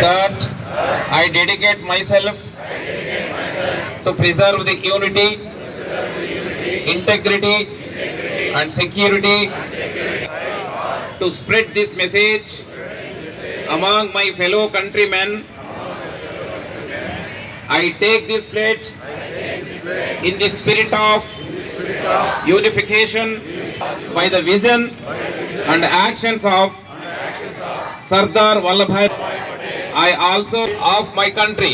that I dedicate myself to preserve the unity, integrity, and security, to spread this message among my fellow countrymen. I take this pledge in the spirit of unification by the vision and actions of Sardar Vallabhbhai. I also of my country.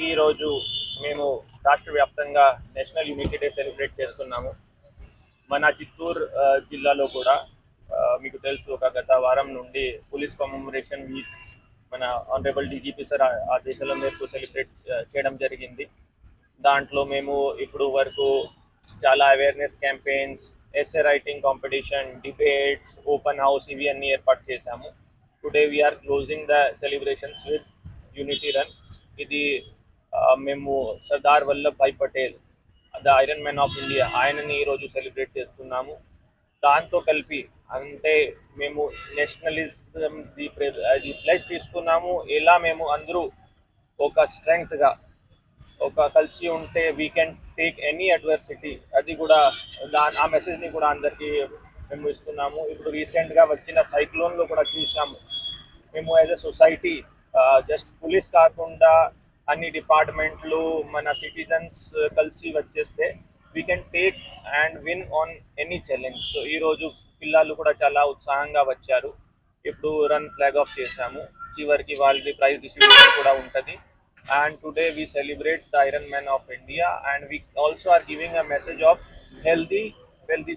ఈ రోజు మేము రాష్ట్ర వ్యాప్తంగా national unity day celebrate చేస్తున్నాము. మన చిత్తూరు జిల్లాలో కూడా మీకు తెలుసు ఒక గత వారం నుండి పోలీస్ కమెమరేషన్ వీక్ మన ఆనరబుల్ డీజీపీ సార్ ఆదేశాల మేరకు సెలబ్రేట్ చేయడం జరిగింది. దాంట్లో మేము ఇప్పుడు వరకు చాలా awareness campaigns, essay writing competition, debates, open house ఇవి అన్నీ ఏర్పాటు చేశాము. Today we are closing the celebrations with unity run. ఇది మేము Sardar Vallabhbhai Patel, the iron man of India, ఆయనని ఈరోజు సెలబ్రేట్ చేస్తున్నాము. దాంతో కలిపి అంటే మేము నేషనలిజం అది ప్లస్ తీసుకున్నాము. ఎలా మేము అందరూ ఒక స్ట్రెంగ్త్గా ఒక కలిసి ఉంటే we can take any adversity, అది కూడా ఆ మెసేజ్ని కూడా అందరికీ మేము ఇస్తున్నాము. ఇప్పుడు రీసెంట్గా వచ్చిన సైక్లోన్లో కూడా చూసాము. మేము as a society just police కాకుండా అన్ని డిపార్ట్మెంట్లు మన సిటిజన్స్ కలిసి వచ్చేస్తే we can take and win on any challenge. So ఈరోజు పిల్లలు కూడా చాలా ఉత్సాహంగా వచ్చారు. ఇప్పుడు రన్ ఫ్లాగ్ ఆఫ్ చేశాము. చివరికి వాళ్ళకి ప్రైజ్ డిస్ట్రిబ్యూషన్ కూడా ఉంటుంది. And today we celebrate the Iron Man of India, and we also are giving a message of healthy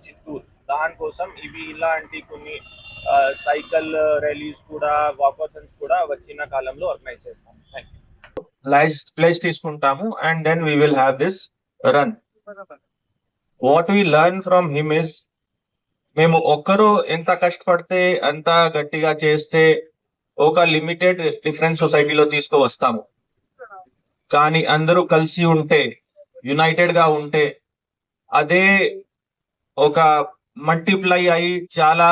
Chittoor. దాని కోసం ఇవి ఇలాంటి కొన్ని సైకిల్ ర్యాలీస్ కూడా, వాకథాన్స్ కూడా వచ్చిన కాలంలో ఆర్గనైజ్ చేస్తాము. Thank you. ప్లేస్ తీసుకుంటాము and then we will have this run. What we learn from him is, మేము ఒక్కరు ఎంత కష్టపడితే అంత గట్టిగా చేస్తే ఒక లిమిటెడ్ డిఫరెన్స్ సొసైటీలో తీసుకువస్తాము. కానీ అందరూ కలిసి ఉంటే, యునైటెడ్ గా ఉంటే అదే ఒక మల్టిప్లై అయి చాలా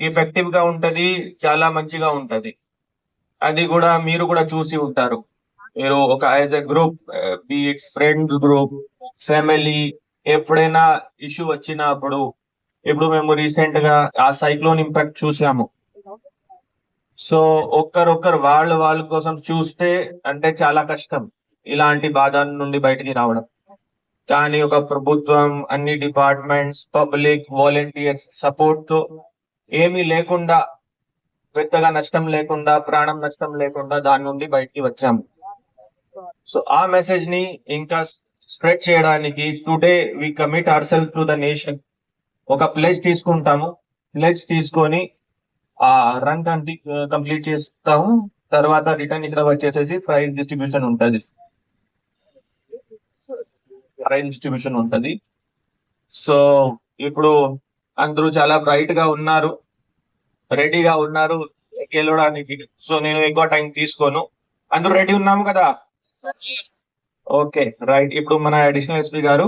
ఎఫెక్టివ్ గా ఉంటది, చాలా మంచిగా ఉంటది. అది కూడా మీరు కూడా చూసి ఉంటారు. మీరు ఒక as a group, be it friend group, family, ఎప్పుడైనా ఇష్యూ వచ్చినప్పుడు, ఇప్పుడు మేము రీసెంట్ గా ఆ సైక్లోన్ ఇంపాక్ట్ చూసాము. సో ఒక్కరొక్కరు వాళ్ళ కోసం చూస్తే అంటే చాలా కష్టం ఇలాంటి బాధ నుండి బయటికి రావడం. కానీ ఒక ప్రభుత్వం, అన్ని డిపార్ట్మెంట్స్, పబ్లిక్, వాలంటీర్స్ సపోర్ట్ తో ఏమీ లేకుండా, పెద్దగా నష్టం లేకుండా, ప్రాణం నష్టం లేకుండా దాని నుండి బయటికి వచ్చాము. సో ఆ మెసేజ్ ని ఇంకా స్ప్రెడ్ చేయడానికి today we commit our self to the nation. ఒక ప్లెజ్ తీసుకుంటాము. ప్లెజ్ తీసుకొని ఆ రన్ కంప్లీట్ చేస్తాము. తర్వాత రిటర్న్ ఇక్కడ వచ్చేసేసి ప్రైజ్ డిస్ట్రిబ్యూషన్ ఉంటది. సో ఇప్పుడు అందరూ చాలా బ్రైట్ గా ఉన్నారు, రెడీగా ఉన్నారు గెలవడానికి. సో నేను ఎక్కువ టైం తీసుకోను. అందరూ రెడీ ఉన్నాము కదా? Okay, right. ఇప్పుడు మన అడిషనల్ ఎస్పీ గారు